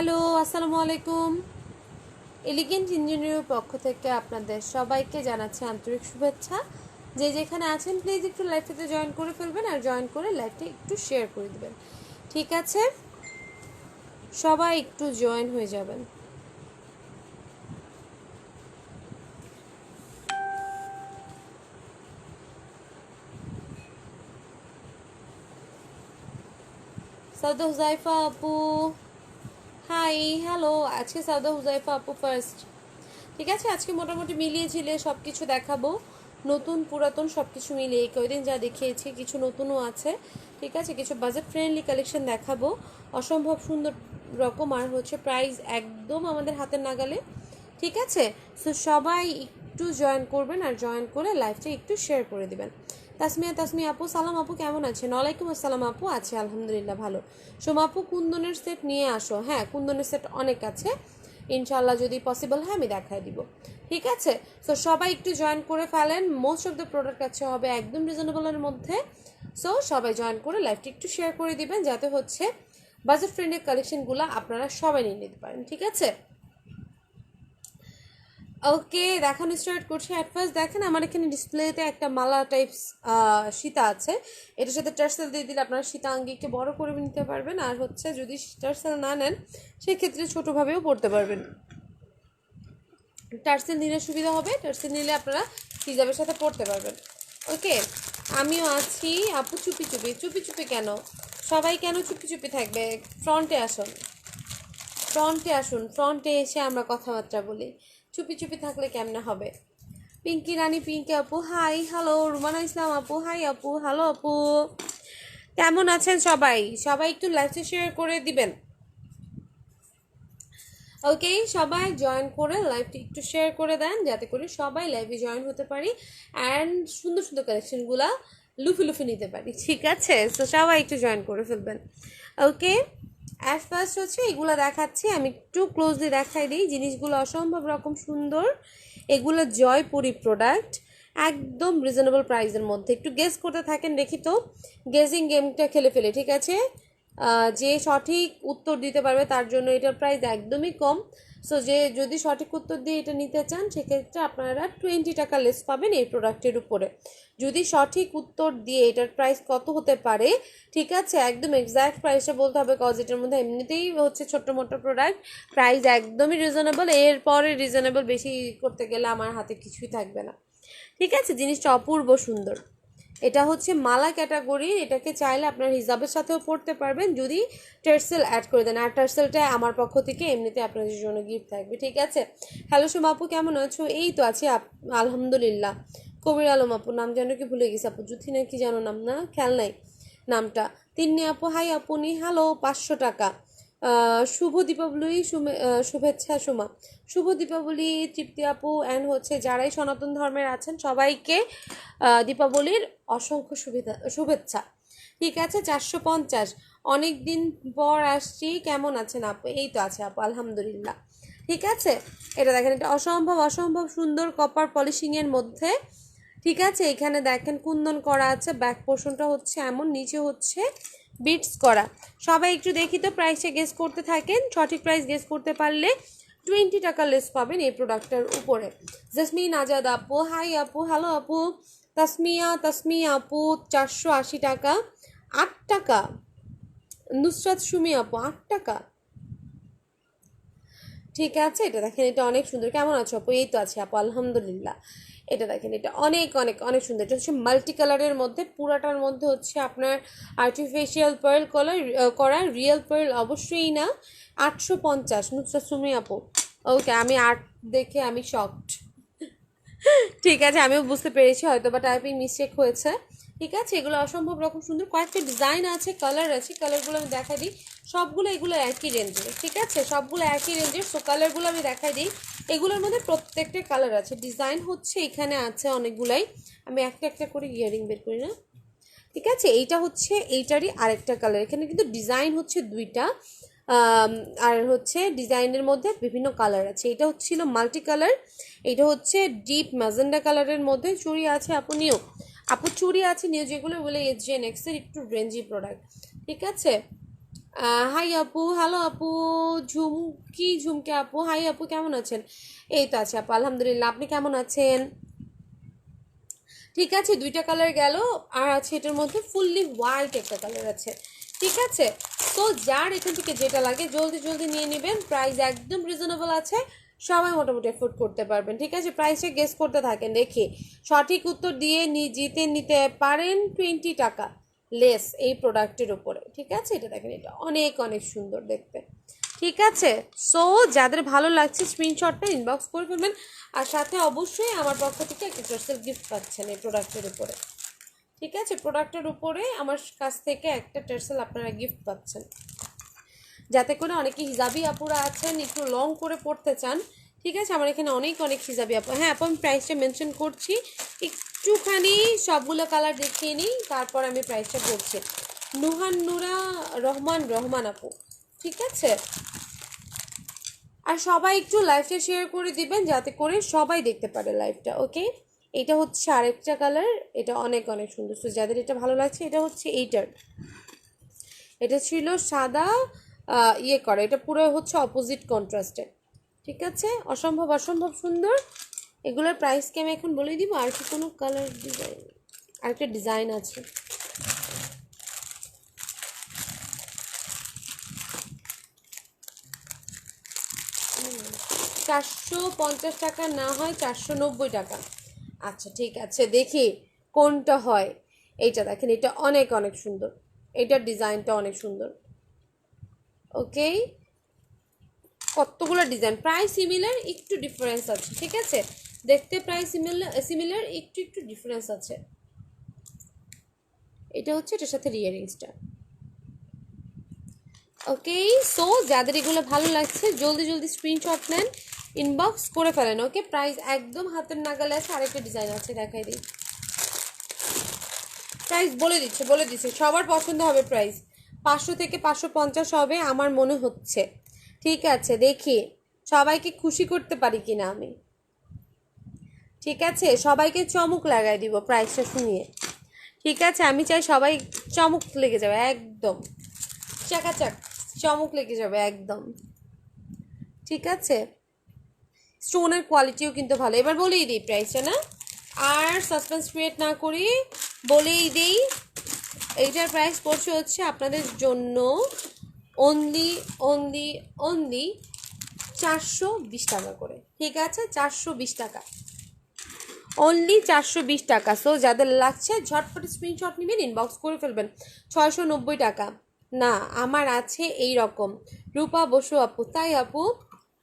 Hello, আসসালামু আলাইকুম। Elegant ইঞ্জিনিয়ারের পক্ষ থেকে আপনাদের সবাইকে জানাচ্ছি আন্তরিক শুভেচ্ছা। যে যেখানে আছেন প্লিজ একটু লাইভটাতে জয়েন করে ফেলবেন, আর জয়েন করে লাইভটা একটু শেয়ার করে দেবেন। ঠিক আছে, সবাই একটু জয়েন হয়ে যাবেন। সাউদা হুজাইফা আপু, হাই, হ্যালো। আজকে সাউদা হুজাইফা আপু ফার্স্ট। ঠিক আছে, আজকে মোটামুটি মিলিয়ে ঝিলিয়ে সব কিছু দেখাবো, নতুন পুরাতন সব কিছু মিলিয়ে এই কয়দিন যা দেখিয়েছি কিছু নতুনও আছে। ঠিক আছে, কিছু বাজেট ফ্রেন্ডলি কালেকশন দেখাবো, অসম্ভব সুন্দর রকম, আর হচ্ছে প্রাইস একদম আমাদের হাতের নাগালে। ঠিক আছে, সো সবাই একটু জয়েন করবেন, আর জয়েন করে লাইভটা একটু শেয়ার করে দিবেন। তাসমিয়া আপু, সালাম আপু, কেমন আছেন? ওয়ালাইকুম আসসালাম আপু, আছে আলহামদুলিল্লাহ ভালো। সোমা আপু, কুন্দনের সেট নিয়ে আসো। হ্যাঁ, কুন্দনের সেট অনেক আছে, ইনশাল্লাহ যদি পসিবল হয় আমি দেখাই দিব। ঠিক আছে, সো সবাই একটু জয়েন করে ফেলেন। মোস্ট অফ দ্য প্রোডাক্ট আছে হবে একদম রিজনেবলের মধ্যে। সো সবাই জয়েন করে লাইভটি একটু শেয়ার করে দিবেন, যাতে হচ্ছে বাজেট ফ্রেন্ডের কালেকশনগুলো আপনারা সবাই নিয়ে নিতে পারেন। ঠিক আছে, ওকে, দেখানো স্টার্ট করছি। অ্যাট ফার্স্ট দেখেন আমার এখানে ডিসপ্লেতে একটা মালা টাইপস সীতা আছে। এটার সাথে টার্সেল দিয়ে দিলে আপনারা সীতা আঙ্গিকে বড় করে নিতে পারবেন, আর হচ্ছে যদি টার্সেল না নেন সেক্ষেত্রে ছোটোভাবেও পড়তে পারবেন। টার্সেল নিলে সুবিধা হবে, টার্সেল নিলে আপনারা হিজাবের সাথে পড়তে পারবেন। ওকে, আমিও আছি আপু। চুপি চুপি চুপি চুপি কেন? সবাই কেন চুপি চুপি থাকবে? ফ্রন্টে আসুন, ফ্রন্টে আসুন, ফ্রন্টে এসে আমরা কথাবার্তা বলি। চুপি চুপি থাকলে কেমনে হবে? পিঙ্কি রানী, পিঙ্কি আপু হাই, হ্যালো। রুমানা ইসলাম আপু হাই আপু, হ্যালো আপু, কেমন আছেন সবাই? সবাই একটু লাইভে শেয়ার করে দিবেন। ওকে, সবাই জয়েন করে লাইভটি একটু শেয়ার করে দেন, যাতে করে সবাই লাইভে জয়েন হতে পারি অ্যান্ড সুন্দর সুন্দর কালেকশনগুলা লুফি লুফি নিতে পারি। ঠিক আছে, তো সবাই একটু জয়েন করে ফেলবেন। ওকে, অ্যাট ফার্স্ট হচ্ছে এগুলো দেখাচ্ছি, আমি একটু ক্লোজলি দেখাই দিই। জিনিসগুলো অসম্ভব রকম সুন্দর, এগুলো জয়পুরি প্রোডাক্ট, একদম রিজনেবল প্রাইসের মধ্যে। একটু গেস করতে থাকেন, দেখি তো গেসিং গেমটা খেলে ফেলে। ঠিক আছে, যে সঠিক উত্তর দিতে পারবে তার জন্য এটার প্রাইস একদমই কম। সো যে যদি সঠিক উত্তর দিয়ে এটা নিতে চান সেক্ষেত্রে আপনারা 20 টাকা লেস পাবেন এই প্রোডাক্টের উপরে। যদি সঠিক উত্তর দিয়ে এটার প্রাইস কত হতে পারে, ঠিক আছে, একদম এক্স্যাক্ট প্রাইসটা বলতে হবে, কজ এটার মধ্যে এমনিতেই হচ্ছে ছোট্ট মোটো প্রোডাক্ট, প্রাইস একদমই রিজনেবল। এরপরে রিজনেবল বেশি করতে গেলে আমার হাতে কিছুই থাকবে না। ঠিক আছে, জিনিসটা অপূর্ব সুন্দর। এটা হচ্ছে মালা ক্যাটাগরির, এটাকে চাইলে আপনার হিজাবের সাথেও পড়তে পারবেন যদি টার্সেল অ্যাড করে দেন, আর টার্সেলটা আমার পক্ষ থেকে এমনিতে আপনাদের জন্য গিফট থাকবে। ঠিক আছে, হ্যালো সোমা আপু, কেমন আছো? এই তো আছি আলহামদুলিল্লাহ। কবির আলম আপু, নাম যেন কি ভুলে গেছি আপু, জুথি না কি জানো নাম, না খেয়াল নাই নামটা। তিন্নি আপু হাই আপনি, হ্যালো, 500 টাকা। শুভ দীপাবলি, শুভেচ্ছা সোমা। শুভ দীপাবলি তৃপ্তি আপু, অ্যান্ড হচ্ছে যারাই সনাতন ধর্মের আছেন সবাইকে দীপাবলির অসংখ্য শুভেচ্ছা। ঠিক আছে, 450, অনেক দিন পর আসছি, কেমন আছেন আপু? এই তো আছে আপু আলহামদুলিল্লাহ। ঠিক আছে, এটা দেখেন, এটা অসম্ভব অসম্ভব সুন্দর কপার পলিশিংয়ের মধ্যে। ঠিক আছে, এখানে দেখেন কুন্দন করা আছে, ব্যাক পোর্শনটা হচ্ছে এমন, নিচে হচ্ছে বিটস করা। সবাই একটু দেখি তো প্রাইসটা গেস করতে থাকেন, সঠিক প্রাইস গেস করতে পারলে 20 টাকা লেস পাবেন এই প্রোডাক্টটার উপরে। জেসমিন আজাদ আপু হাই আপু, হ্যালো আপু। তাসমিয়া আপু 480 টাকা। 8 টাকা। নুসরাত সুমি আপু 8 টাকা। ঠিক আছে, এটা দেখেন, এটা অনেক সুন্দর। কেমন আছো আপু? এই তো আছে আপু আলহামদুলিল্লাহ। এটা দেখেন, এটা অনেক অনেক অনেক সুন্দর। এটা হচ্ছে মাল্টি কালারের মধ্যে, পুরাটার মধ্যে হচ্ছে আপনার আর্টিফিশিয়াল পার্ল কালার করা, রিয়েল পার্ল অবশ্যই না। 850, নুসরাত সুমি আপু। ওকে, আমি 8 দেখে আমি শকড। ঠিক আছে, আমিও বুঝতে পেরেছি হয়তো বা টাইপিং মিস্টেক হয়েছে। ঠিক আছে, এগুলো অসম্ভব রকম সুন্দর, কয়েকটা ডিজাইন আছে, কালার আছে, কালারগুলো আমি দেখাই দিই। সবগুলো এগুলো একই রেঞ্জের। ঠিক আছে, সবগুলো একই রেঞ্জের, সো কালারগুলো আমি দেখাই দিই। এগুলোর মধ্যে প্রত্যেকটা কালার আছে, ডিজাইন হচ্ছে এখানে আছে অনেকগুলাই। আমি একটা একটা করে ইয়ারিং বের করি না। ঠিক আছে, এইটা হচ্ছে এইটারই আরেকটা কালার, এখানে কিন্তু ডিজাইন হচ্ছে দুইটা, আর হচ্ছে ডিজাইনের মধ্যে বিভিন্ন কালার আছে। এটা হচ্ছিল মাল্টি কালার, এটা হচ্ছে ডিপ ম্যাজেন্ডা কালারের মধ্যে। চুড়ি আছে আপু চুড়ি আছে নিউ, যেগুলো বলে এসজেএক্সের একটু রেঞ্জি প্রোডাক্ট। ঠিক আছে, হাই আপু, হ্যালো আপু, ঝুমকে আপু, হাই আপু, কেমন আছেন? এই তো আছে আপু, আলহামদুলিল্লাহ। আপনি কেমন আছেন? ঠিক আছে, দুইটা কালার গেল। আর আছে এটার মধ্যে ফুললি হোয়াইট একটা কালার আছে। ঠিক আছে, তো যার এখান থেকে যেটা লাগে জলদি জলদি নিয়ে নেবেন। প্রাইস একদম রিজনেবল আছে, সবাই মোটামুটি এফোর্ড করতে পারবেন। ঠিক আছে, প্রাইসটা গেস করতে থাকেন, দেখি সঠিক উত্তর দিয়ে জিতে নিতে পারেন 20 টাকা লেস এই প্রোডাক্টের উপরে। ঠিক আছে, এটা দেখেন, এটা অনেক অনেক সুন্দর দেখতে। ঠিক আছে, সো যাদের ভালো লাগছে স্ক্রিনশটটা ইনবক্স করে ফেলবেন। আর সাথে অবশ্যই আমার পক্ষ থেকে একটা টার্সেল গিফট পাচ্ছেন এই প্রোডাক্টের উপরে। ঠিক আছে, প্রোডাক্টের উপরে আমার কাছ থেকে একটা টার্সেল আপনারা গিফট পাচ্ছেন, যাতে করে অনেকে হিজাবি আপুরা আছেন একটু লং করে পড়তে চান। ঠিক আছে, আমার এখানে অনেক অনেক হিজাবি আপু। হ্যাঁ আপু, আমি প্রাইসটা মেনশন করছি, একটুখানি সবগুলো কালার দেখিয়ে নিই, তারপর আমি প্রাইসটা বলছি। নুরা রহমান আপু। ঠিক আছে, আর সবাই একটু লাইভটা শেয়ার করে দিবেন যাতে করে সবাই দেখতে পারে লাইভটা। ওকে, এটা হচ্ছে আরেকটা কালার, এটা অনেক অনেক সুন্দর। তো যাদের এটা ভালো লাগছে, এটা হচ্ছে এইটার, এটা ছিল সাদা ইয়ে করা, এটা পুরো হচ্ছে অপোজিট কন্ট্রাস্টে। ঠিক আছে, অসম্ভব অসম্ভব সুন্দর। এগুলোর প্রাইসকে আমি এখন বলে দিব। আর কি কোনো কালার ডিজাইন, আরেকটা ডিজাইন আছে। 450 টাকা না হয় 490 টাকা। আচ্ছা ঠিক আছে, দেখি কোনটা হয়। এইটা দেখেন, এটা অনেক অনেক সুন্দর, এটার ডিজাইনটা অনেক সুন্দর। ওকে, কতগুলো ডিজাইন, প্রায় সিমিলার, একটু ডিফারেন্স আছে। ঠিক আছে, দেখতে প্রায় সিমিলার, একটু একটু ডিফারেন্স আছে। এটা হচ্ছে এটার সাথে ইয়ারিংসটা। ওকে, সো যাদের এগুলো ভালো লাগছে জলদি জলদি স্ক্রিনশট নেন, ইনবক্স করে ফেলেন। ওকে, প্রাইস একদম হাতের নাগালে আছে। আরেকটা ডিজাইন আছে, দেখাই দিই। প্রাইস বলে দিচ্ছে সবার পছন্দ হবে। প্রাইস 500 থেকে 550 হবে আমার মনে হচ্ছে। ঠিক আছে, দেখি সবাইকে খুশি করতে পারি কিনা আমি। ঠিক আছে, সবাইকে চমক লাগাই দিব প্রাইসটা শুনিয়ে। ঠিক আছে, আমি চাই সবাই চমক লেগে যাবে একদম, চাকাচাক চমক লেগে যাবে একদম। ঠিক আছে, স্টোনের কোয়ালিটিও কিন্তু ভালো। এবার বলেই দিই প্রাইসটা, না আর সাসপেন্স ক্রিয়েট না করি, বলেই দিই। এইটার প্রাইস পড়ছে হচ্ছে আপনাদের জন্য অনলি অনলি অনলি 420 টাকা করে। ঠিক আছে, 420 টাকা, অনলি 420 টাকা। সো যাদের লাগছে ঝটপট স্ক্রিনশট নেবেন, ইনবক্স করে ফেলবেন। 690 টাকা না, আমার আছে এই রকম। রূপা বসু আপু, তাই আপু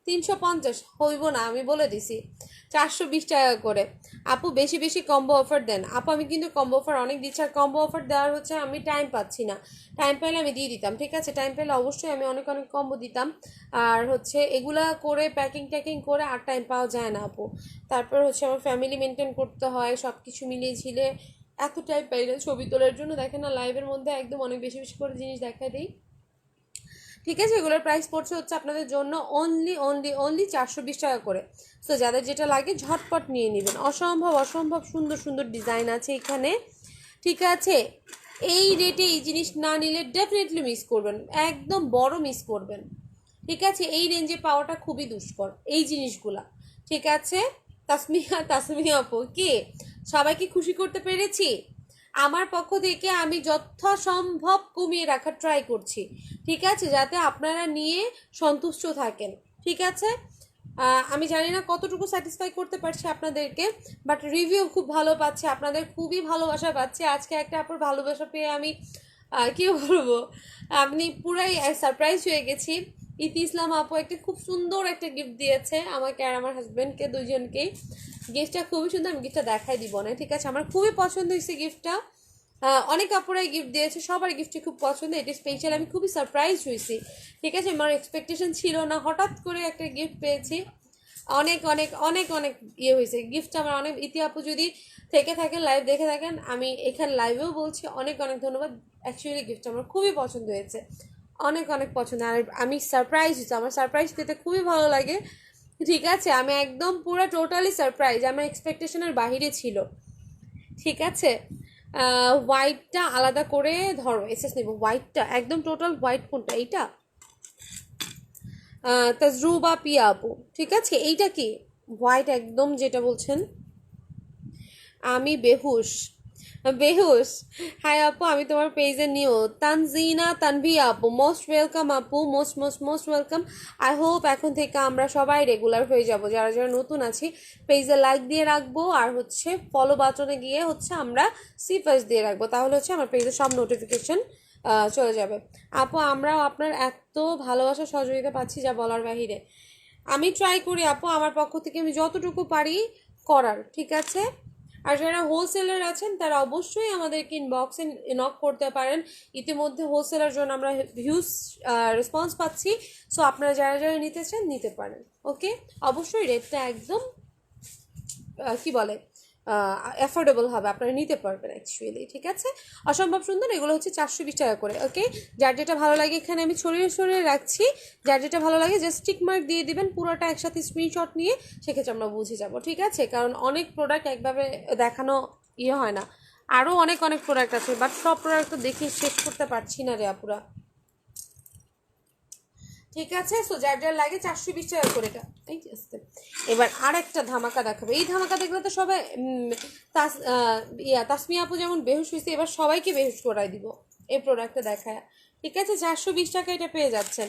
350 হইব না, আমি বলে দিছি 420 টাকা করে। আপু বেশি বেশি কম্বো অফার দেন। আপু আমি কিন্তু কম্বো অফার অনেক দিচ্ছি, আর কম্বো অফার দেওয়ার হচ্ছে আমি টাইম পাচ্ছি না। টাইম পেলে আমি দিয়ে দিতাম। ঠিক আছে, টাইম পেলে অবশ্যই আমি অনেক অনেক কম্বো দিতাম। আর হচ্ছে এগুলা করে প্যাকিং ট্যাকিং করে আর টাইম পাওয়া যায় না আপু। তারপর হচ্ছে আমার ফ্যামিলি মেনটেন করতে হয়, সব কিছু মিলিয়ে ঝিলে এত টাইম পাই না ছবি তোলার জন্য। দেখেন না, লাইভের মধ্যে একদম অনেক বেশি বেশি করে জিনিস দেখা দিই। ঠিক আছে, এগুলোর প্রাইস পড়ছে হচ্ছে আপনাদের জন্য অনলি অনলি অনলি 420 টাকা করে। সো যাদের যেটা লাগে ঝটপট নিয়ে নেবেন। অসম্ভব অসম্ভব সুন্দর সুন্দর ডিজাইন আছে এখানে। ঠিক আছে, এই রেটে এই জিনিস না নিলে ডেফিনেটলি মিস করবেন, একদম বড় মিস করবেন। ঠিক আছে, এই রেঞ্জে পাওয়াটা খুবই দুষ্কর এই জিনিসগুলা। ঠিক আছে, তাসমিয়া আপু কি সবাইকে খুশি করতে পেরেছি? আমার পক্ষ থেকে আমি যথাসম্ভব কমিয়ে রাখার ট্রাই করছি। ঠিক আছে, যাতে আপনারা নিয়ে সন্তুষ্ট থাকেন। ঠিক আছে, আমি জানি না কতটুকু স্যাটিসফাই করতে পারছি আপনাদেরকে, বাট রিভিউ খুব ভালো পাচ্ছে, আপনাদের খুবই ভালোবাসা পাচ্ছে। আজকে একটা আপনার ভালোবাসা পেয়ে আমি কী বলবো, আপনি পুরাই সারপ্রাইজ হয়ে গেছি। ইতি ইসলাম আপু একটা খুব সুন্দর একটা গিফট দিয়েছে আমাকে আর আমার হাজব্যান্ডকে, দুইজনকেই। গিফটটা খুবই সুন্দর, আমি গিফটটা দেখাই দিব না। ঠিক আছে, আমার খুবই পছন্দ হয়েছে গিফটটা। অনেক আপুরাই গিফট দিয়েছে, সবার গিফটটি খুব পছন্দ, এটা স্পেশাল, আমি খুবই সারপ্রাইজ হয়েছি। ঠিক আছে, আমার এক্সপেকটেশন ছিল না, হঠাৎ করে একটা গিফট পেয়েছি। অনেক অনেক অনেক অনেক ইয়ে হয়েছে গিফটটা আমার অনেক। ইতি আপু যদি থেকে থাকেন, লাইভ দেখে থাকেন, আমি এখানে লাইভেও বলছি অনেক অনেক ধন্যবাদ। অ্যাকচুয়ালি গিফটটা আমার খুবই পছন্দ হয়েছে, অনেক অনেক পছন্দ। আর আমি সারপ্রাইজ হয়েছি, আমার সারপ্রাইজ পেতে খুবই ভালো লাগে। ঠিক আছে, আমি একদম পুরো টোটালি সারপ্রাইজ, আমার এক্সপেকটেশনের বাহিরে ছিল। ঠিক আছে, হোয়াইটটা আলাদা করে ধরো, এসএস নিব হোয়াইটটা একদম টোটাল হোয়াইট কোনটা, এইটা তাজরুবা পিয়া আপু, ঠিক আছে। এইটা কি হোয়াইট একদম যেটা বলছেন? আমি বেহুশ, বেহুশ। হাই আপু, আমি তোমার পেজে নিও। তানজিনা তানভি আপু, মোস্ট ওয়েলকাম আপু, most most most welcome. I hope এখন থেকে আমরা সবাই রেগুলার হয়ে যাব। যারা যারা নতুন আছি পেজে লাইক দিয়ে রাখবো, আর হচ্ছে ফলো বাটনে গিয়ে হচ্ছে আমরা সিফার্স দিয়ে রাখবো, তাহলে হচ্ছে আমার পেজের সব নোটিফিকেশন চলে যাবে। আপু আমরাও আপনার এত ভালোবাসা সহযোগিতা পাচ্ছি যা বলার বাহিরে। আমি ট্রাই করি আপু আমার পক্ষ থেকে আমি যতটুকু পারি করার, ঠিক আছে। আর যারা হোলসেলার আছেন তারা অবশ্যই আমাদেরকে ইনবক্সে নক করতে পারেন। ইতিমধ্যে হোলসেলার জন্য আমরা হিউজ রেসপন্স পাচ্ছি। সো আপনারা যারা যারা নিতে চান নিতে পারেন। ওকে, অবশ্যই রেটটা একদম কি বলে অ্যাফোর্ডেবল হবে, আপনারা নিতে পারবেন অ্যাকচুয়ালি, ঠিক আছে। অসম্ভব সুন্দর, এগুলো হচ্ছে 420 টাকা করে। ওকে, যার যেটা ভালো লাগে এখানে আমি ছড়িয়ে ছড়িয়ে রাখছি, যার যেটা ভালো লাগে জাস্ট টিক মার্ক দিয়ে দিবেন, পুরোটা একসাথে স্ক্রিনশট নিয়ে, সেক্ষেত্রে আমরা বুঝে যাব, ঠিক আছে। কারণ অনেক প্রোডাক্ট একভাবে দেখানো হয় না, আরও অনেক অনেক প্রোডাক্ট আছে, বাট সব প্রোডাক্ট তো দেখে শেষ করতে পারছি না রে আপুরা, ঠিক আছে। সো যার যার লাগে 420 টাকা করে এটা। এই আসতে এবার আর একটা ধামাকা দেখাবো। এই ধামাকা দেখলে তো সবাই তাসমিয়া আপু যেমন বেহুশ হয়েছে, এবার সবাইকে বেহুশ করাই দিব এই প্রোডাক্টটা দেখায়, ঠিক আছে। 420 টাকা এটা পেয়ে যাচ্ছেন।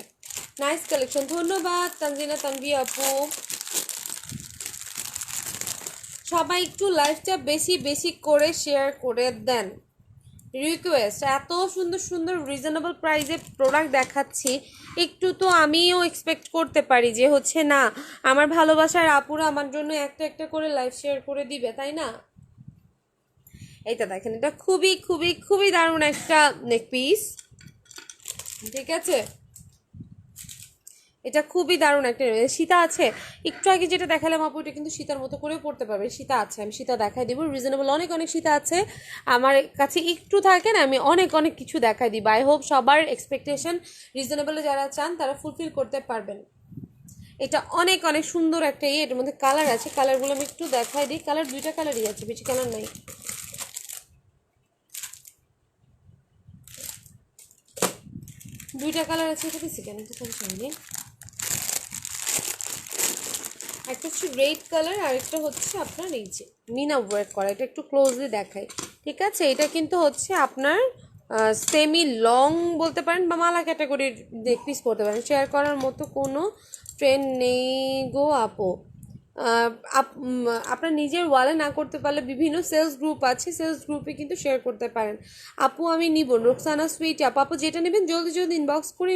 নাইস কালেকশন, ধন্যবাদ তানজিনা তানভি আপু। সবাই একটু লাইভটা বেশি বেশি করে শেয়ার করে দেন, রিকোয়েস্ট। এত সুন্দর সুন্দর রিজনেবল প্রাইসে প্রোডাক্ট দেখাচ্ছি, একটু তো আমিও এক্সপেক্ট করতে পারি যে হচ্ছে না আমার ভালোবাসার আপুরা আমার জন্য একটা একটা করে লাইভ শেয়ার করে দিবে, তাই না। এইটা দেখেন, এটা খুবই খুবই খুবই দারুণ একটা নেক পিস, ঠিক আছে। এটা খুবই দারুণ একটা সীতা আছে, একটু আগে যেটা দেখালাম আপু এটা কিন্তু সীতার মতো করেও পড়তে পারবে। সীতা আছে, আমি সীতা দেখাই দিব, রিজনেবল অনেক অনেক সীতা আছে আমার কাছে, একটু থাকে না আমি অনেক অনেক কিছু দেখাই দিব। আই হোপ সবার এক্সপেকটেশন রিজনেবলে যারা চান তারা ফুলফিল করতে পারবেন। এটা অনেক অনেক সুন্দর একটা এটার মধ্যে কালার আছে, কালারগুলো আমি একটু দেখাই দিই। কালার দুইটা কালারই আছে, বেশি কালার নাই। দুইটা কালার আছে, এটা দিচ্ছি কেন, একটা হচ্ছে রেড কালার আর একটা হচ্ছে আপনার এই যে মিনা ওয়ার্ক করা, এটা একটু ক্লোজলি দেখাই, ঠিক আছে। এটা কিন্তু হচ্ছে আপনার সেমি লং বলতে পারেন বা মালা ক্যাটাগরির নেক পিস করতে পারেন, শেয়ার করার মতো কোনো ট্রেন্ড নেই গো আপু। আপনার নিজের ওয়ালে না করতে পারলে বিভিন্ন সেলস গ্রুপ আছে, সেলস গ্রুপে কিন্তু শেয়ার করতে পারেন। আপু আমি নিব রোকসানা সুইট আপু, আপু যেটা নেবেন জলদি জলদি ইনবক্স করে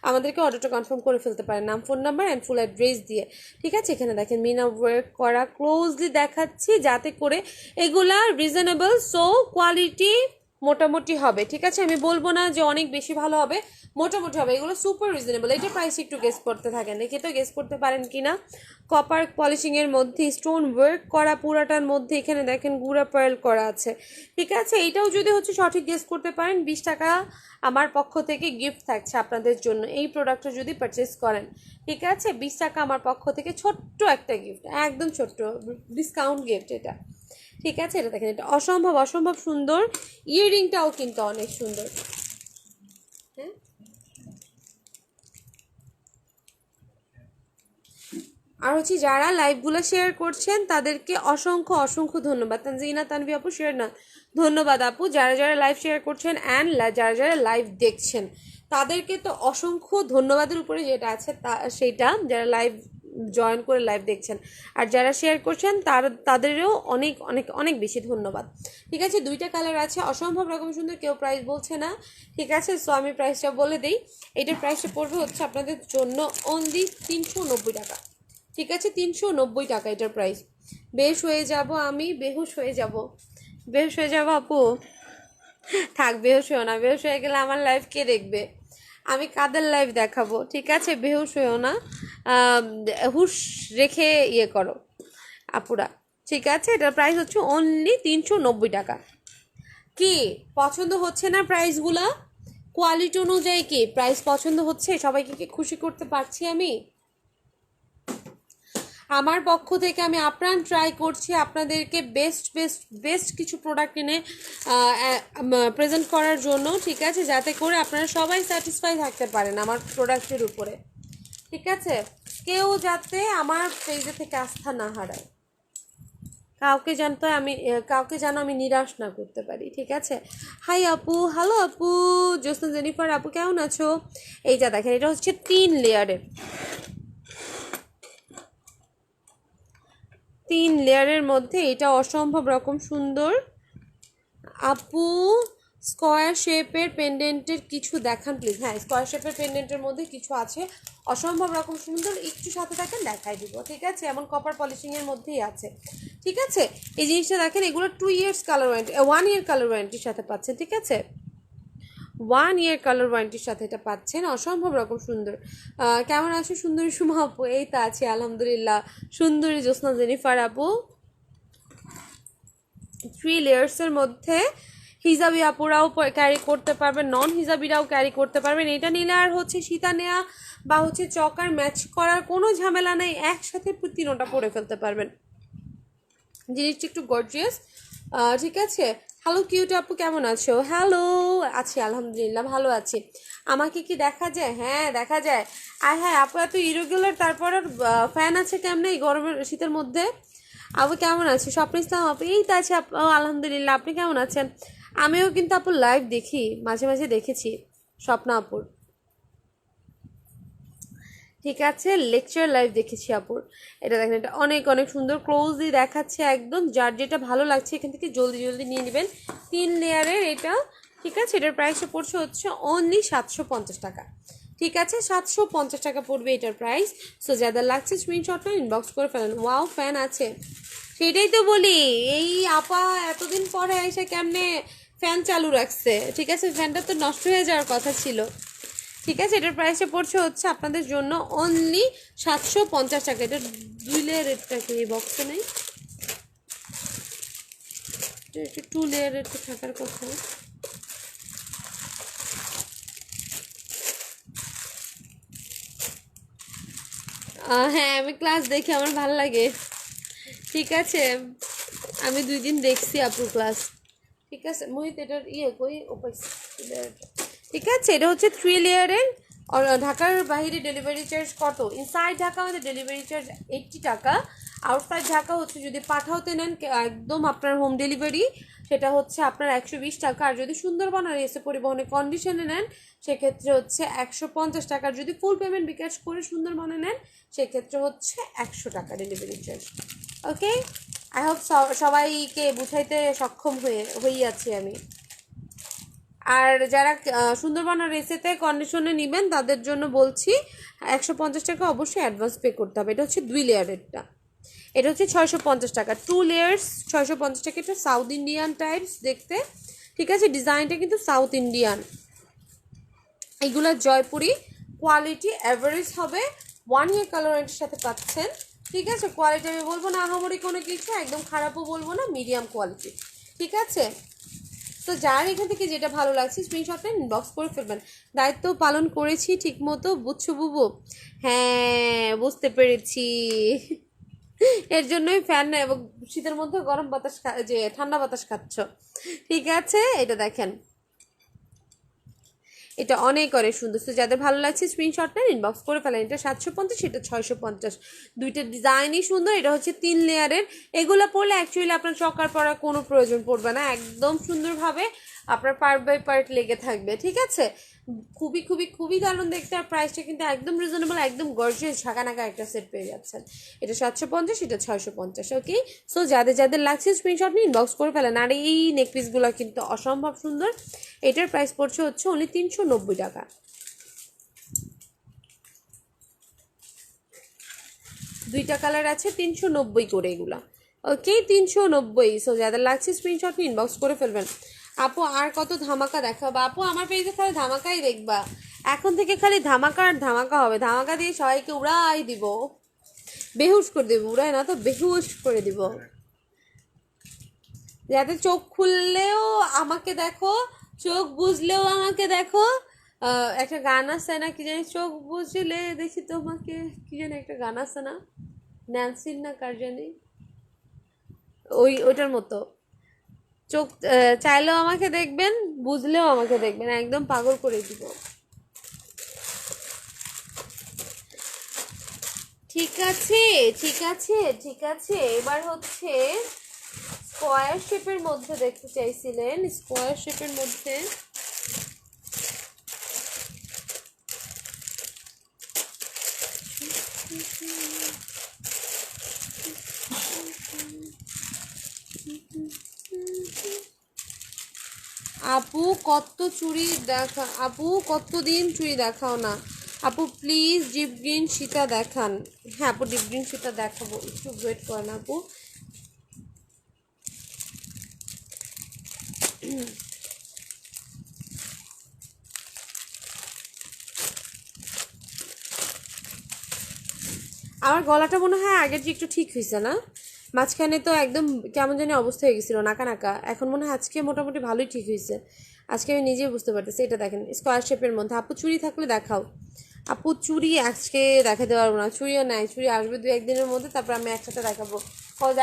আমাদেরকে অর্ডারটা কনফার্ম করে ফেলতে পারেন, নাম phone number and full address দিয়ে, ঠিক আছে। এখানে দেখেন মিনা ওয়ার্ক করা, ক্লোজলি দেখাচ্ছি যাতে করে এগুলা রিজনেবল, সো কোয়ালিটি মোটামুটি হবে, ঠিক আছে। আমি বলবো না যে অনেক বেশি ভালো হবে, মোটামুটি হবে, এগুলো সুপার রিজনেবল। এটা প্রাইস একটু গেস করতে থাকেন, দেখে তো গেস করতে পারেন কি না। কপার পলিশিংয়ের মধ্যে স্টোন ওয়ার্ক করা, পুরাটার মধ্যে এখানে দেখেন গুঁড়া পার্ল করা আছে, ঠিক আছে। এইটাও যদি হচ্ছে সঠিক গেস করতে পারেন 20 টাকা আমার পক্ষ থেকে গিফট থাকছে আপনাদের জন্য, এই প্রোডাক্টটা যদি পারচেস করেন, ঠিক আছে। 20 টাকা আমার পক্ষ থেকে ছোট্ট একটা গিফট, একদম ছোট্ট ডিসকাউন্ট গিফট এটা, ঠিক আছে। এটা দেখেন, এটা অসম্ভব অসম্ভব সুন্দর, ইয়াররিংটাও কিন্তু অনেক সুন্দর, হ্যাঁ। আর হচ্ছে যারা লাইভগুলো শেয়ার করছেন তাদেরকে অসংখ্য অসংখ্য ধন্যবাদ। তানজিনা তানভি আপু শেয়ার না, ধন্যবাদ আপু। যারা যারা লাইভ শেয়ার করছেন অ্যান্ড যারা যারা লাইভ দেখছেন তাদেরকে তো অসংখ্য ধন্যবাদের উপরে যেটা আছে সেইটা, যারা লাইভ জয়েন করে লাইভ দেখছেন আর যারা শেয়ার করছেন তাদেরও অনেক অনেক অনেক বেশি ধন্যবাদ, ঠিক আছে। দুইটা কালার আছে, অসম্ভব রকম সুন্দর, কেউ প্রাইস বলছে না, ঠিক আছে। সো আমি প্রাইসটা বলে দিই, এটার প্রাইসটা পড়বে হচ্ছে আপনাদের জন্য অনলি 390 টাকা, ঠিক আছে। 390 টাকা এটার প্রাইস। বেশ হয়ে যাব আমি, বেহুশ হয়ে যাব, বেহুশ হয়ে যাব আপু। থাক বেহুশ হয়েও না, বেহুশ হয়ে গেলে আমার লাইভ কে দেখবে, আমি কাদের লাইভ দেখাবো, ঠিক আছে। বেহুশ হয়েও না, হুশ রেখে ইয়ে করো আপুরা, ঠিক আছে। এটার প্রাইস হচ্ছে অনলি 390 টাকা। কি পছন্দ হচ্ছে না প্রাইসগুলা, কোয়ালিটি অনুযায়ী কি প্রাইস পছন্দ হচ্ছে, সবাইকে কি খুশি করতে পারছি আমি। আমার পক্ষ থেকে আমি আপ্রাণ ট্রাই করছি আপনাদেরকে বেস্ট বেস্ট বেস্ট কিছু প্রোডাক্ট এনে প্রেজেন্ট করার জন্য, ঠিক আছে, যাতে করে আপনারা সবাই স্যাটিসফাই থাকতে পারেন আমার প্রোডাক্টের উপরে, ঠিক আছে, কেউ যাতে আমার পেজে থেকে আস্থা না হারায়, কাউকে যেন আমি নিরাশ না করতে পারি, ঠিক আছে। হাই আপু, হ্যালো আপু, জোসনা জেনিফার আপু কেমন আছো? এইটা দেখেন, এটা হচ্ছে 3 লেয়ারের মধ্যে এটা অসম্ভব রকম সুন্দর। আপু স্কোয়ার শেপের পেন্ডেন্টের কিছু দেখান প্লিজ। হ্যাঁ, স্কোয়ার শেপের পেন্ডেন্টের মধ্যে কিছু আছে অসম্ভব রকম সুন্দর, একটু সাথে থাকেন দেখাই দিব, ঠিক আছে, এমন কপার পলিশিংয়ের মধ্যেই আছে, ঠিক আছে। এই জিনিসটা দেখেন, এগুলো 2 ইয়ার্স কালার ওয়ারেন্টি, 1 ইয়ার কালার ওয়ারেন্টির সাথে পাচ্ছেন, ঠিক আছে, 1 ইয়ার কালার ওয়ারেন্টির সাথে এটা পাচ্ছেন, অসম্ভব রকম সুন্দর। কেমন আছো সুন্দরী সুমা আপু? এই তো আছি আলহামদুলিল্লাহ। সুন্দরী জোসনা জেনিফার আপু 3 লেয়ার্সের মধ্যে হিজাবি আপুরাও ক্যারি করতে পারবেন, নন হিজাবিরাও ক্যারি করতে পারবেন। এটা নিলে আর হচ্ছে সীতা নেয়া বা হচ্ছে চকার ম্যাচ করার কোনো ঝামেলা নেই, একসাথে 3টা পরে ফেলতে পারবেন। জিনিসটা একটু গর্জিয়াস, ঠিক আছে। হ্যালো কিউট আপু কেমন আছো? হ্যালো, আছি আলহামদুলিল্লাহ, ভালো আছি। আমাকে কি দেখা যায়? হ্যাঁ দেখা যায়। আর হ্যাঁ আপু এত ইরেগুলার, তারপর আর ফ্যান আছে কেমনে এই গরমের শীতের মধ্যে? আপু কেমন আছে? স্বপ্ন ইসলাম আপু এই তো আছে আপু, আলহামদুলিল্লাহ, আপনি কেমন আছেন? আমিও কিন্তু আপুর লাইভ দেখি, মাঝে মাঝে দেখেছি স্বপ্না আপুর, ঠিক আছে, লেকচার লাইভ দেখেছি আপুর। এটা দেখেন, এটা অনেক অনেক সুন্দর, ক্লোজলি দেখাচ্ছে একদম, যার যেটা ভালো লাগছে এখান থেকে জলদি জলদি নিয়ে নেবেন। 3 লেয়ারের এটা, ঠিক আছে, এটার প্রাইসটা পড়ছে হচ্ছে অনলি 750 টাকা, ঠিক আছে, 750 টাকা পড়বে এটার প্রাইস। সো যাদের লাগছে স্ক্রিনশটটা ইনবক্স করে ফেলেন। ওয়াও ফ্যান আছে, সেটাই তো বলি, এই আপা এতদিন পরে এসে কেমনে ফ্যান চালু রাখছে, ঠিক আছে, ফ্যানটা তো নষ্ট হয়ে যাওয়ার কথা ছিল, ঠিক আছে। এটার প্রাইসটা পড়ছে হচ্ছে আপনাদের জন্য অনলি 750 টাকা। এটা 2 লেয়ারেরটা কি এই বক্সে নেই? এটা 2 লেয়ারের তো থাকার কথা। হ্যাঁ আমি ক্লাস দেখি, আমার ভালো লাগে, ঠিক আছে, আমি 2 দিন দেখছি আপুর ক্লাস, ঠিক আছে। মোহিত এটার কই ওপাই, ঠিক আছে। এটা হচ্ছে 3 লেয়ারের, ঢাকার বাইরে ডেলিভারি চার্জ কত? ইনসাইড ঢাকা আমাদের ডেলিভারি চার্জ 80 টাকা, আউটসাইড ঢাকা হচ্ছে যদি পাঠাওতে নেন একদম আপনার হোম ডেলিভারি, সেটা হচ্ছে আপনার 120 টাকা। আর যদি সুন্দরবন আর এসে পরিবহনে কন্ডিশনে নেন সেক্ষেত্রে হচ্ছে 150 টাকা। আর যদি ফুল পেমেন্ট বিকাশ করে সুন্দরবনে নেন সেক্ষেত্রে হচ্ছে 100 টাকা delivery charge. Okay, I hope সবাইকে বুঝাইতে সক্ষম হইয়াছি আমি। আর যারা সুন্দরবন আর এসেতে কন্ডিশনে নেবেন তাদের জন্য বলছি 150 টাকা অবশ্যই অ্যাডভান্স পে করতে হবে। এটা হচ্ছে 2 লেয়ারেরটা, এটা হচ্ছে 650 টাকা। 2 লেয়ার্স 650 টাকা। এটা সাউথ ইন্ডিয়ান টাইপস দেখতে, ঠিক আছে, ডিজাইনটা কিন্তু সাউথ ইন্ডিয়ান। এইগুলো জয়পুরি, কোয়ালিটি অ্যাভারেজ হবে, 1 ইয়ার কালারের সাথে পাচ্ছেন, ঠিক আছে। কোয়ালিটি আমি বলবো না আহামরি কোনো কিছু, একদম খারাপও বলবো না, মিডিয়াম কোয়ালিটি, ঠিক আছে। তো যার এখান থেকে যেটা ভালো লাগছে স্ক্রিনশটটা ইনবক্স করে ফেলবেন। দায়িত্ব পালন করেছি ঠিক মতো, বুঝছো বুবু? হ্যাঁ বুঝতে পেরেছি, এর জন্যই ফ্যান এবং শীতের মধ্যে গরম বাতাস যে ঠান্ডা বাতাস খাচ্ছ, ঠিক আছে। এটা দেখেন, এটা অনেক অনেক সুন্দর। তো যাদের ভালো লাগছে স্ক্রিনশটটা ইনবক্স করে ফেলেন। এটা 750, এটা 650, দুইটা ডিজাইনই সুন্দর। এটা হচ্ছে 3 লেয়ারের। এগুলো পরলে অ্যাকচুয়ালি আপনার চকার পরার কোনো প্রয়োজন পড়বে না, একদম সুন্দরভাবে আপনার পার্ট বাই পার্ট লেগে থাকবে, ঠিক আছে। খুবই খুবই খুবই দারুণ দেখতে, আর প্রাইসটা কিন্তু একদম রিজনেবল, একদম গর্জিয়াস ঝাঁকানাকা একটা সেট পেয়ে যাচ্ছেন। এটা 750, এটা 650, ওকে। সো যাদের যাদের লাগছে স্ক্রিনশট নিয়ে ইনবক্স করে ফেলেন। আর এই নেকপিসগুলো কিন্তু অসম্ভব সুন্দর। এটার প্রাইস পড়ছে হচ্ছে অনলি 390 টাকা। 2টা কালার আছে, 390 করে এগুলা, ওকে, 390। সো যাদের লাগছে স্ক্রিনশট নিয়ে ইনবক্স করে ফেলবেন। আপু আর কত ধামাকা দেখাবা? আপু আমার পেজে খালি ধামাকাই দেখবা, এখন থেকে খালি ধামাকা আর ধামাকা হবে, ধামাকা দিয়ে সবাইকে উড়াই দিব, বেহুশ করে দেবো, উড়াই না তো বেহুশ করে দিব, যাতে চোখ খুললেও আমাকে দেখো, চোখ বুঝলেও আমাকে দেখো। একটা গান আছে না, কি জানি, চোখ বুঝলে দেখি তোমাকে, কি জানি একটা গান আছে না, ন্যান্সির না কার জানি, ওইটার মতো চোখ, চাইলেও আমাকে দেখবেন, বুঝলেও আমাকে দেখবেন, একদম পাগল করে দিব। ঠিক আছে, ঠিক আছে, ঠিক আছে। এবার হচ্ছে স্কোয়ার শেপের মধ্যে দেখতে চাইছিলেন, স্কোয়ার শেপের মধ্যে আপু কত চুড়ি দেখা, আপু কতদিন চুড়ি দেখাও না আপু, প্লিজ ডিপ গ্রিন সীতা দেখান। হ্যাঁ আপু, ডিপ গ্রিন সীতা দেখাবো, একটু ওয়েট করেন আপু। আমার গলাটা মনে হয় আগের যে একটু ঠিক হয়েছে না, মাঝখানে তো একদম কেমন জানি অবস্থা হয়ে গেছিলো, নাকা নাকা। এখন মনে হয় আজকে মোটামুটি ভালোই ঠিক হয়েছে, আজকে আমি নিজেই বুঝতে পারতেছি। এটা দেখেন স্কোয়ার শেপের মধ্যে, আপু চুড়ি থাকলে দেখাও। আপু চুড়ি আজকে দেখাতে পারবো না, চুড়িও নাই, চুড়ি আসবে 2-1 দিনের মধ্যে, তারপর আমি একসাথে দেখাবো।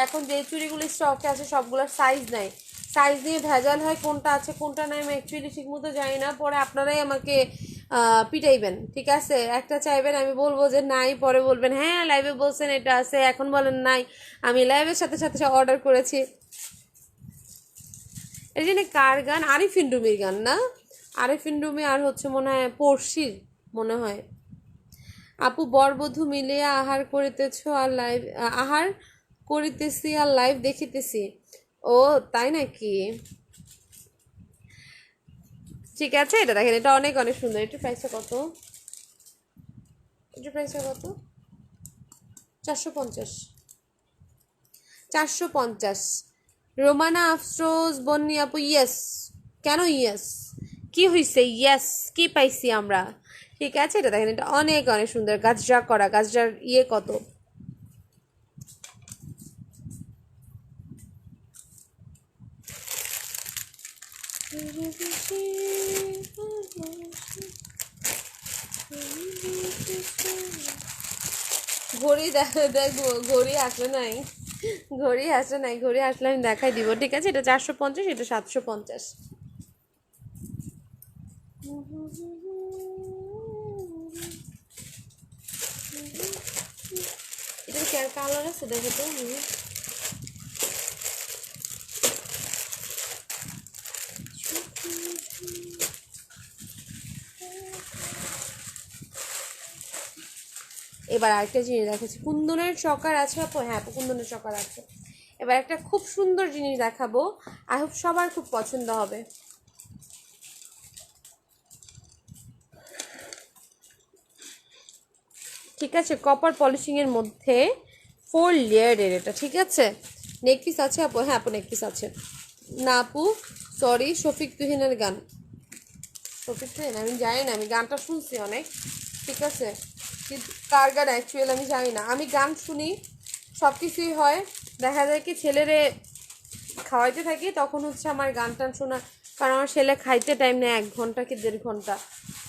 এখন যে চুড়িগুলো স্টকে আছে সবগুলোর সাইজ নাই, সাইজ নিয়ে ভেজাল হয়, কোনটা আছে কোনটা নাই আমি অ্যাকচুয়ালি ঠিক মতো জানি না, পরে আপনারাই আমাকে পিটাইবেন, ঠিক আছে? একটা চাইবেন আমি বলবো যে নাই, পরে বলবেন হ্যাঁ লাইভে বলছেন এটা আছে, এখন বলেন নাই, আমি লাইভের সাথে সাথে অর্ডার করেছি। এই জন্য কার গান? আরিফিন রুমির গান না? আরিফিন রুমি আর হচ্ছে মনে হয় পড়শির, মনে হয়। আপু বরবধূ মিলিয়া আহার করিতেছ আর লাইভ, আহার করিতেছি আর লাইভ দেখিতেছি। ও তাই নাকি? ঠিক আছে, এটা দেখেন, এটা অনেক অনেক সুন্দর। এটার প্রাইসটা কত? এটার প্রাইসটা কত? 450, 450। রোমানা আফরোজ বন্নি আপু, ইয়েস। কেন ইয়েস? কি হয়েছে ইয়েস? কি পাইছি আমরা? ঠিক আছে, এটা দেখেন, এটা অনেক অনেক সুন্দর, গাজরা করা, গাজরার ইয়ে কত। ঘড়ি দেখ, ঘড়ি আসলে নাই, ঘড়ি আসলে নাই, ঘড়ি আসলে আমি দেখাই দিব। ঠিক আছে, এটা 450, এটা 750। এটার কি আর কালার আছে দেখো তো। এবার আরেকটা জিনিস দেখাচ্ছি, কুন্দনের চকার আছে আপু? হ্যাঁ আপু, কুন্দনের চকার আছে। এবার একটা খুব সুন্দর জিনিস দেখাবো, আই হোপ সবার খুব পছন্দ হবে। ঠিক আছে, কপার পলিশিংয়ের মধ্যে 4 লেয়ারের এটা, ঠিক আছে। নেক পিস আছে আপু? হ্যাঁ আপু নেক পিস আছে। না আপু সরি, শফিক তুহিনের গান। শফিক তুহিন আমি জানি না, আমি গানটা শুনছি অনেক, ঠিক আছে, কিন্তু কার গান অ্যাকচুয়ালি আমি জানি না। আমি গান শুনি, সব কিছুই হয়, দেখা যায় কি ছেলেরে খাওয়াইতে থাকি, তখন হচ্ছে আমার গান টান শোনা, কারণ আমার ছেলে খাইতে টাইম নেই 1 ঘন্টা কি 1.5 ঘন্টা,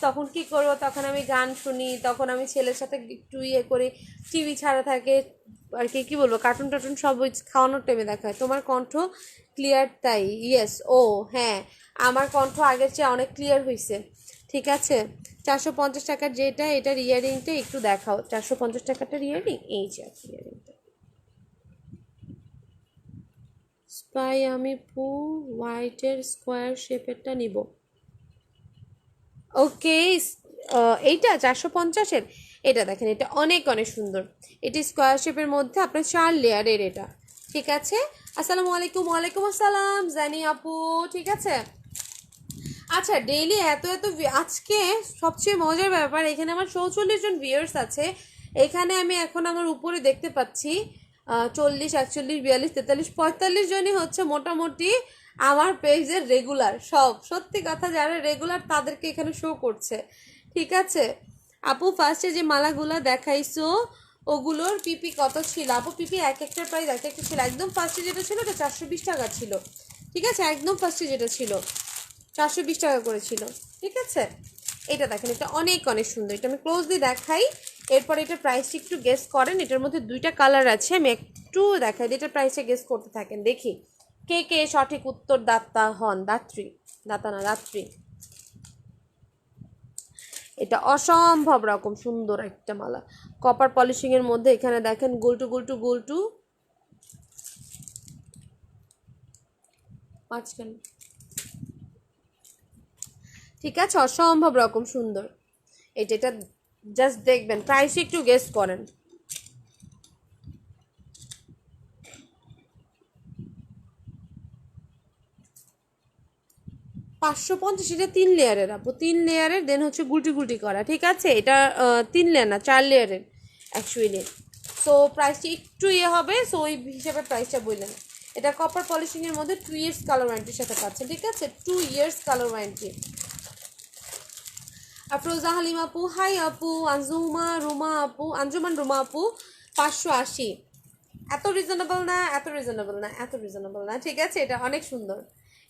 তখন কি করবো, তখন আমি গান শুনি, তখন আমি ছেলের সাথে একটু ইয়ে করি, টিভি ছাড়া থাকে আর কি, কি বলবো, কার্টুন টার্টুন সব ওই খাওয়ানোর টাইমে দেখা হয়। তোমার কণ্ঠ ক্লিয়ার তাই? ইয়েস, ও হ্যাঁ, আমার কণ্ঠ আগের চেয়ে অনেক ক্লিয়ার হয়েছে। ঠিক আছে, 450 টাকার যেটা, এটার ইয়াররিংটা একটু দেখাও, 450 টাকাটার ইয়াররিং, এই যে ইয়াররিংটা। স্পাই আমি হোয়াইটের স্কোয়ার শেপেরটা নিব। ওকে, এইটা 450-এর, এটা দেখেন, এটা অনেক অনেক সুন্দর, এটি স্কোয়ার শেপের মধ্যে আপনার 4 লেয়ারের এটা। ঠিক আছে, আসসালামু আলাইকুম। ওয়ালাইকুম আসসালাম জানি আপু, ঠিক আছে। আচ্ছা, ডেইলি এত এত আজকে সবচেয়ে মজার ব্যাপার, এখানে আমার 44 জন ভিউয়ার্স আছে। এখানে আমি এখন আমার উপরে দেখতে পাচ্ছি 40, 41, 42, 43, 45 জনই হচ্ছে মোটামুটি আমার পেজের রেগুলার। সব সত্যি কথা, যারা রেগুলার তাদেরকে এখানে শো করছে। ঠিক আছে আপু, ফার্স্টে যে মালাগুলা দেখাইছো ওগুলোর পিপি কত ছিল আপু? পিপি এক একটার প্রাইস এক একটা ছিল। একদম ফার্স্টে যেটা ছিল ওটা 420 টাকা ছিল, ঠিক আছে, একদম ফার্স্টে যেটা ছিল 420 টাকা করেছিল, ঠিক আছে। এটা দেখেন, এটা অনেক অনেক সুন্দর, এটা আমি ক্লোজলি দেখাই। এরপর এটার প্রাইসটা একটু গেস করেন। এটার মধ্যে দুইটা কালার আছে, আমি একটু দেখাই দিই, এটার প্রাইসটা গেস করতে থাকেন, দেখি কে কে সঠিক উত্তর দাতা হন। দাত্রী, দাতা না দাত্রী। এটা অসম্ভব রকম সুন্দর একটা মালা, কপার পলিশিংয়ের মধ্যে। এখানে দেখেন গোলটু গোলটু গোলটু মাঝখানে, ঠিক আছে, অসম্ভব রকম সুন্দর। এটা জাস্ট দেখবেন, প্রাইস একটু গেস করেন। 550। এটা 3 লেয়ারের আপু, 3 লেয়ারের, দেন হচ্ছে গুলটি গুলটি করা, ঠিক আছে। এটা 3 লেয়ার না 4 লেয়ারের অ্যাকচুয়ালি। সো প্রাইসটা একটু হবে, সো ওই হিসাবে প্রাইসটা বললেন। এটা কপার পলিশিংয়ের মধ্যে 2 ইয়ার্স কালার ওয়ারেন্টির সাথে পাচ্ছেন, ঠিক আছে, 2 years colour warranty. Afroza Halim আপু, হাই আপু। আঞ্জুমা রুমা আপু, আঞ্জুমান রুমা আপু 580। এত রিজনেবল না, এত রিজনেবল না, এত রিজনেবল না, ঠিক আছে। এটা অনেক সুন্দর।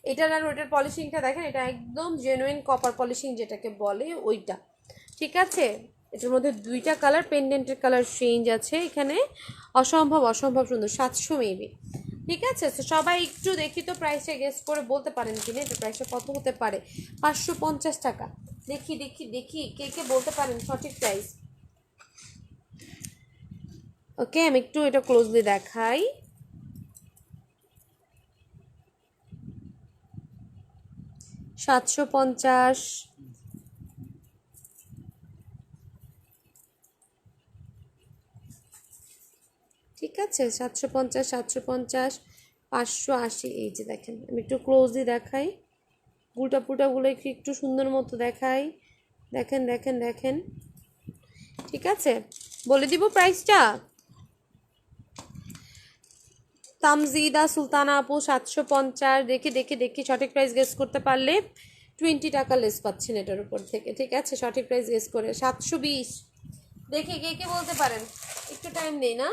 এটার আর ওইটার পলিশিংটা দেখেন, এটা একদম জেনুইন কপার পলিশিং যেটাকে বলে ওইটা, ঠিক আছে। এটার মধ্যে দুইটা কালার, পেন্ডেন্টের কালার চেঞ্জ আছে এখানে। অসম্ভব অসম্ভব সুন্দর, 700 মেবি, ঠিক আছে। তো সবাই একটু দেখি তো প্রাইসটা গেস করে বলতে পারেন কিনা এটা প্রাইসটা কত হতে পারে। 550 টাকা। দেখি দেখি দেখি কে কে বলতে পারেন সঠিক প্রাইস। ওকে, আমি একটু এটা ক্লোজলি দেখাই। 750, ঠিক আছে, 750, 750, 580। এই যে দেখেন, আমি একটু ক্লোজলি দেখাই, গুলটা পুটাগুলো একটু সুন্দর মতো দেখাই। দেখেন দেখেন দেখেন, ঠিক আছে। বলে দিব প্রাইসটা। তামজিদা সুলতানা আপু 750। দেখি দেখি দেখি সঠিক প্রাইস গেস করতে পারলে 20 টাকা লেস পাচ্ছেন এটার উপর থেকে, ঠিক আছে। সঠিক প্রাইস গেস করে 720। দেখি কে কে বলতে পারেন, একটু টাইম নেই না।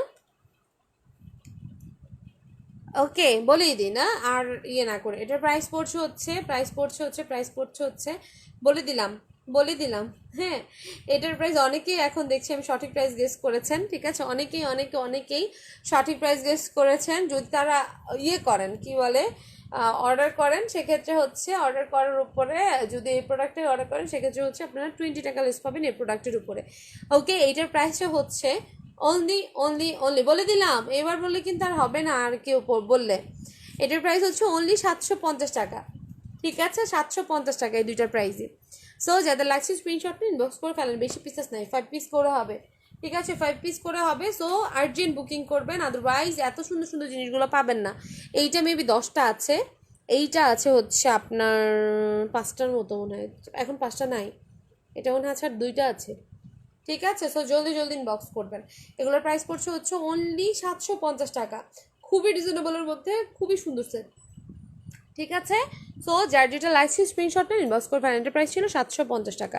ওকে, বলেই দিই না আর ইয়ে না করে। এটার প্রাইস পড়ছে হচ্ছে, বলে দিলাম, বলে দিলাম। হ্যাঁ, এটার প্রাইস অনেকেই এখন দেখছি আমি সঠিক প্রাইস গেস করেছেন, ঠিক আছে। অনেকেই সঠিক প্রাইস গেস করেছেন। যদি তারা ইয়ে করেন কি বলে, অর্ডার করেন, সেক্ষেত্রে হচ্ছে অর্ডার করার উপরে, যদি এই প্রোডাক্টে অর্ডার করেন সেক্ষেত্রে হচ্ছে আপনারা 20 টাকা লেস পাবেন এই প্রোডাক্টের উপরে। ওকে, এইটার প্রাইসটা হচ্ছে অনলি বলে দিলাম। এবার বললে কিন্তু আর হবে না, আর কেউ বললে। এটার প্রাইস হচ্ছে অনলি 750 টাকা, ঠিক আছে, 750 টাকা এই দুইটার প্রাইসই। সো যাদের লাগছে স্ক্রিনশট নিন, ইনবক্স করে ফেলেন। বেশি পিসেস নাই, 5 পিস করে হবে, ঠিক আছে, 5 পিস করে হবে। সো আর্জেন্ট বুকিং করবেন, আদারওয়াইজ এত সুন্দর সুন্দর জিনিসগুলো পাবেন না। এইটা মেবি 10টা আছে, এইটা আছে হচ্ছে আপনার 5টার মতো মনে হয়, এখন 5টা নাই। এটা মনে হয় আর 2টা আছে, ঠিক আছে। সো জলদি জলদি ইনবক্স করবেন। এগুলোর প্রাইস পড়ছে হচ্ছে অনলি 750 টাকা, খুবই রিজনেবলের মধ্যে, খুবই সুন্দর সেট, ঠিক আছে। সো যার যেটা লাগছে স্ক্রিনশট নেন, ইনবক্স করে ফেলেন। এটার প্রাইস ছিল 750 টাকা।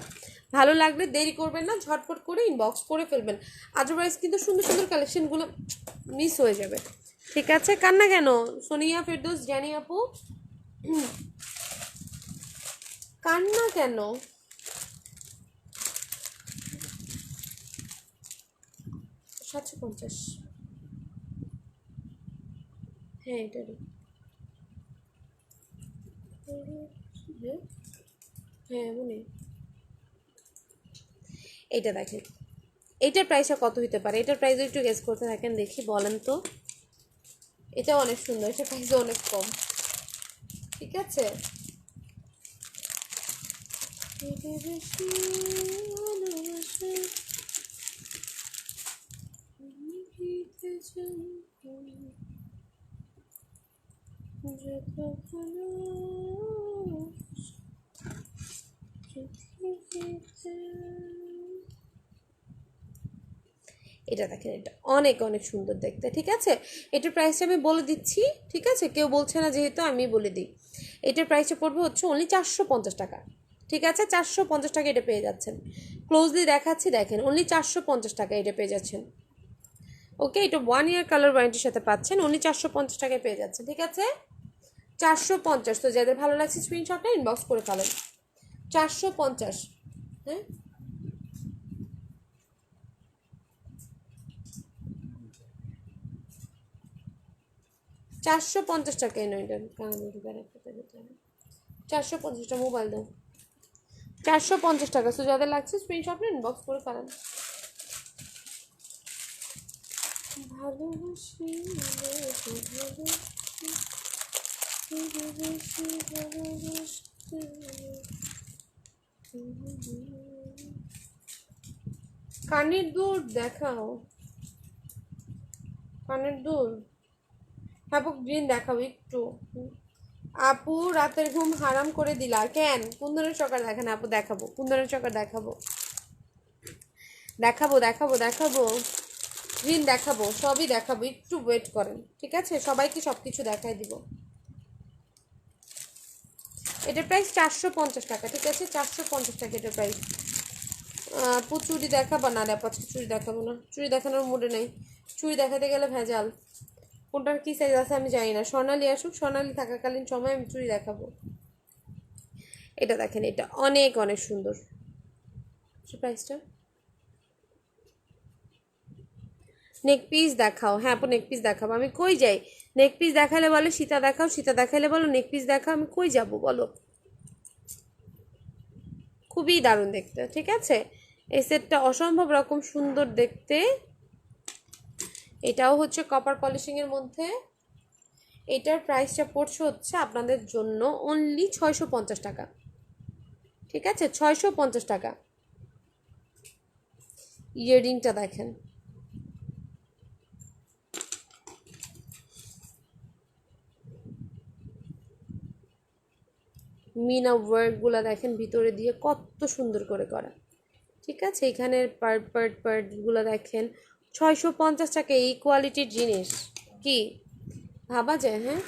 ভালো লাগলে দেরি করবেন না, ঝটপট করে ইনবক্স করে ফেলবেন, আদারওয়াইজ কিন্তু সুন্দর সুন্দর কালেকশনগুলো মিস হয়ে যাবে, ঠিক আছে। কান্না কেন সোনিয়া ফেরদৌস জানি আপু, কান্না কেন? 750, হ্যাঁ এটারই, হ্যাঁ এমনই। এইটা দেখেন, এইটার প্রাইসটা কত হতে পারে, এটার প্রাইসও একটু গেস করতে থাকেন, দেখি বলেন তো। এটা অনেক সুন্দর, এটার প্রাইসও অনেক কম, ঠিক আছে। এটা দেখেন, এটা অনেক অনেক সুন্দর দেখতে, ঠিক আছে। এটার প্রাইসটা আমি বলে দিচ্ছি, ঠিক আছে, কেউ বলছে না যেহেতু আমি বলে দিই। এটার প্রাইসটা পড়বে হচ্ছে অনলি 450 টাকা, ঠিক আছে, 450 টাকা এটা পেয়ে যাচ্ছেন। ক্লোজলি দেখাচ্ছি, দেখেন অনলি 450 টাকা এটা পেয়ে যাচ্ছেন। ওকে, এটা 1 ইয়ার কালার ওয়ারেন্টির সাথে পাচ্ছেন, অনলি 450 টাকায় পেয়ে যাচ্ছেন, ঠিক আছে। 450। তো যাদের ভালো লাগছে স্ক্রিনশটটা ইনবক্স করে ফেলেন। 450, হ্যাঁ 450 টাকায় নয় এটা কানের ব্যারাকটা দিতে হবে 450টা মোবাইল দাও 450 টাকা। সো যাদের লাগছে স্ক্রিনশট নিয়ে ইনবক্স করে ফেলেন। ভালোবাসি কানের দুল দেখাও, কানের দুল আপু গ্রিন দেখাও একটু। আপু রাতের ঘুম হারাম করে দিলা কেন? কুন্দনের চকার দেখেন আপু, দেখাবো কুন্দনের চকার দেখাবো দেখাবো দেখাবো দেখাবো গ্রিন দেখাবো, সবই দেখাবো, একটু ওয়েট করেন ঠিক আছে? সবাইকে সব কিছু দেখাই দিব। এটার প্রাইস 450 টাকা, ঠিক আছে? 450 টাকা এটার প্রাইস। আপু চুড়ি দেখাবো না রে আপু, আজকে চুড়ি দেখাবো না, চুড়ি দেখানোর মুডে নেই। চুড়ি দেখাতে গেলে ভেজাল, কোনটার কী সাইজ আছে আমি জানি না। স্বর্ণালী আসুক, স্বর্ণালী থাকাকালীন সময় আমি চুড়ি দেখাবো। এটা দেখেন, এটা অনেক অনেক সুন্দর। প্রাইসটা নেক পিস দেখাও। হ্যাঁ আপু নেক পিস দেখাবো। আমি কই যাই? নেক পিস দেখালে বলে সীতা দেখাও, সীতা দেখালে বলো নেক পিস দেখাও, আমি কই যাব বলো? খুবই দারুণ দেখতে, ঠিক আছে? এই সেটটা অসম্ভব রকম সুন্দর দেখতে। এটাও হচ্ছে কপার পলিশিংয়ের মধ্যে। এটার প্রাইসটা পড়ছে হচ্ছে আপনাদের জন্য অনলি 650 টাকা, ঠিক আছে? 650 টাকা। ইয়াররিংটা দেখেন, মিনা ওয়ার্কগুলো দেখেন ভিতরে দিয়ে কত সুন্দর করে করা, ঠিক আছে? এখানের পার্টগুলো দেখেন। 650 টাকা এই কোয়ালিটির জিনিস কি ভাবা যায়? হ্যাঁ,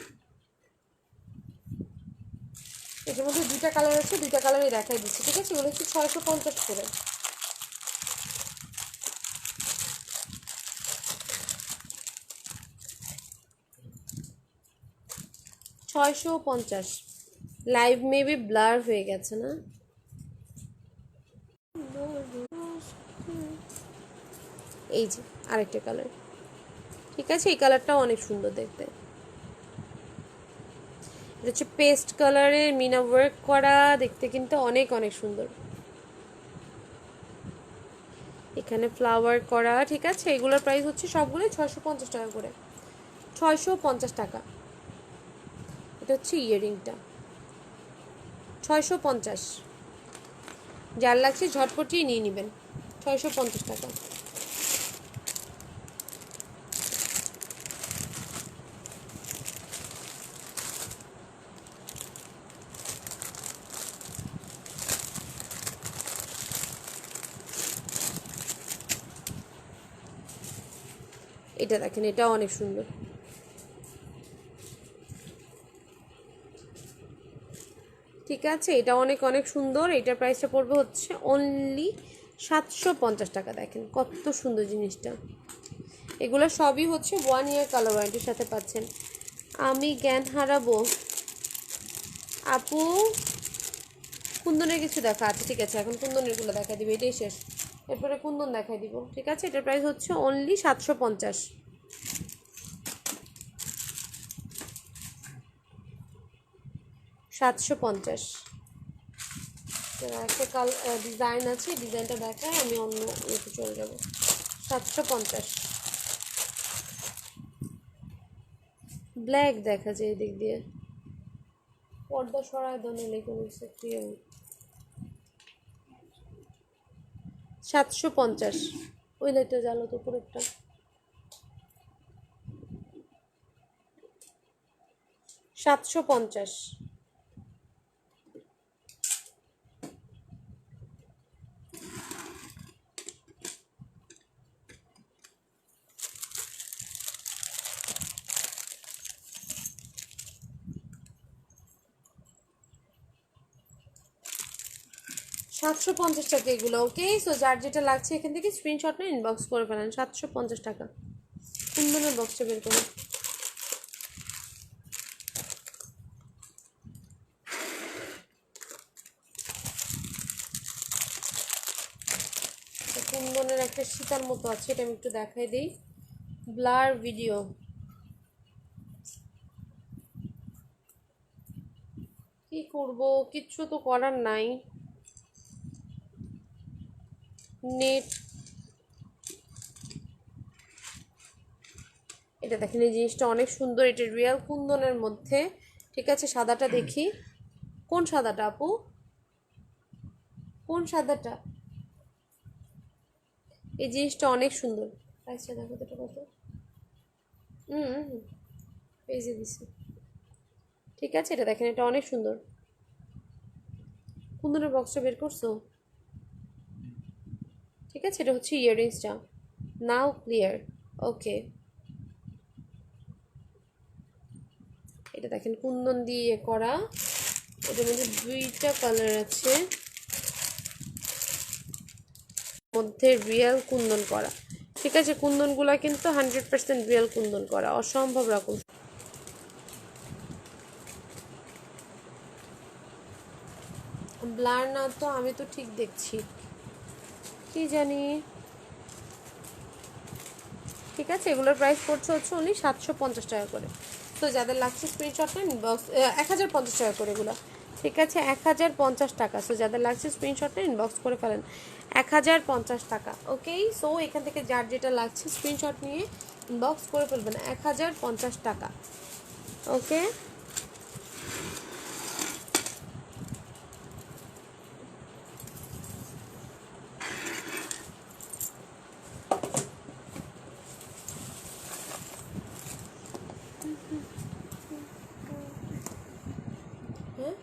এটার মধ্যে দুইটা কালার আছে, দুইটা কালারই দেখাই দিচ্ছি, ঠিক আছে? এগুলো হচ্ছে 650 করে। 650। লাইভ মেবি ব্লার হয়ে গেছে না? এই যে আরেকটা কালার, ঠিক আছে? এই কালারটাও অনেক সুন্দর দেখতে। এটা হচ্ছে পেস্ট কালারের মিনা ওয়ার্ক করা, দেখতে কিন্তু অনেক অনেক সুন্দর। এখানে ফ্লাওয়ার করা, ঠিক আছে? এগুলোর প্রাইস হচ্ছে সবগুলোই 650 টাকা করে। 650 টাকা। এটা হচ্ছে ইয়াররিংটা 650। যার লাগছে ঝটপটিয়ে নিয়ে নেবেন, 650 টাকা। এটা দেখেন, এটা অনেক সুন্দর, ঠিক আছে? এটা অনেক অনেক সুন্দর। এটার প্রাইসটা পড়বে হচ্ছে অনলি 750 টাকা। দেখেন কত সুন্দর জিনিসটা। এগুলো সবই হচ্ছে 1 ইয়ার কালার ওয়ারেন্টির সাথে পাচ্ছেন। আমি জ্ঞান হারাবো আপু, কুন্দনের কিছু দেখা আছে, ঠিক আছে? এখন কুন্দনেরগুলো দেখা দিবে, এটাই শেষ, এরপরে কুন্দন দেখাই দিব, ঠিক আছে? এটার প্রাইস হচ্ছে অনলি 750। 750। একটা ডিজাইন আছে, ডিজাইনটা দেখায়, আমি অন্য ইয়েতে চলে যাব। 750। ব্ল্যাক দেখা যায় এদিক দিয়ে, পর্দা সরায় দনে লেগে গেছে। 750। ওই লাইটটা জ্বালো তো উপরেরটা। 750। সাতশো পঞ্চাশ টাকা এগুলো, ওকে? সো যার যেটা লাগছে এখান থেকে স্ক্রিনশট নিয়ে ইনবক্স করে ফেলেন। 750 টাকা। কুন্দনের বক্সটা বের করুন। কুন্দনের একটা শীতার মতো আছে, এটা আমি একটু দেখাই দিই। ব্লার ভিডিও, কি করব, কিচ্ছু তো করার নাই। নেট, এটা দেখেন এই জিনিসটা অনেক সুন্দর, এটা রিয়েল কুন্দনের মধ্যে। ঠিক আছে, সাদাটা দেখি। কোন সাদাটা আপু, কোন সাদাটা? এই জিনিসটা অনেক সুন্দর। প্রাইসটা দেখো তো এটা কত। হুম, পেজে দিছি। ঠিক আছে, এটা দেখেন, এটা অনেক সুন্দর। কুন্দনের বক্সটা বের করছো? ঠিক আছে, এটা হচ্ছে ইয়াররিংসটা। নাও ক্লিয়ার। ওকে, এটা দেখেন কুন্দন দিয়ে করা। এটার মধ্যে দুইটা কালার আছে, মধ্যে রিয়েল কুন্দন করা। ঠিক আছে, কুন্দনগুলো কিন্তু 100% রিয়েল কুন্দন করা, অসম্ভব রকম। ব্লার না তো, আমি তো ঠিক দেখছি, কি জানি। ঠিক আছে, এগুলোর প্রাইস পড়ছে হচ্ছে উনি 750 টাকা করে। তো যাদের লাগছে স্ক্রিনশটটা ইনবক্স, 1050 টাকা করে এগুলো। ঠিক আছে, 1050 টাকা। সো যাদের লাগছে স্ক্রিনশটটা ইনবক্স করে ফেলেন, 1050 টাকা। ওকে, সো এখান থেকে যার যেটা লাগছে স্ক্রিনশট নিয়ে ইনবক্স করে ফেলবেন, 1050 টাকা। ওকে, হ্যাঁ,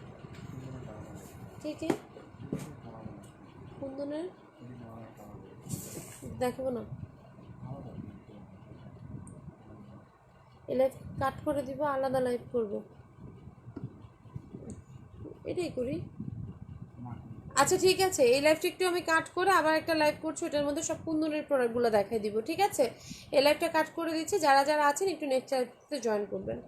ঠিক আছে, কুন্দনের দেখাবো না, এই লাইভ কাট করে দিব, আলাদা লাইভ করব, এটাই করি। আচ্ছা ঠিক আছে, এই লাইভটা একটু আমি কাট করে আবার একটা লাইভ করছি, ওটার মধ্যে সব কুন্দনের প্রোডাক্টগুলো দেখাই দিব। ঠিক আছে, এই লাইভটা কাট করে দিচ্ছি, যারা যারা আছেন একটু নেক্সট লাইভতে জয়েন করবেন।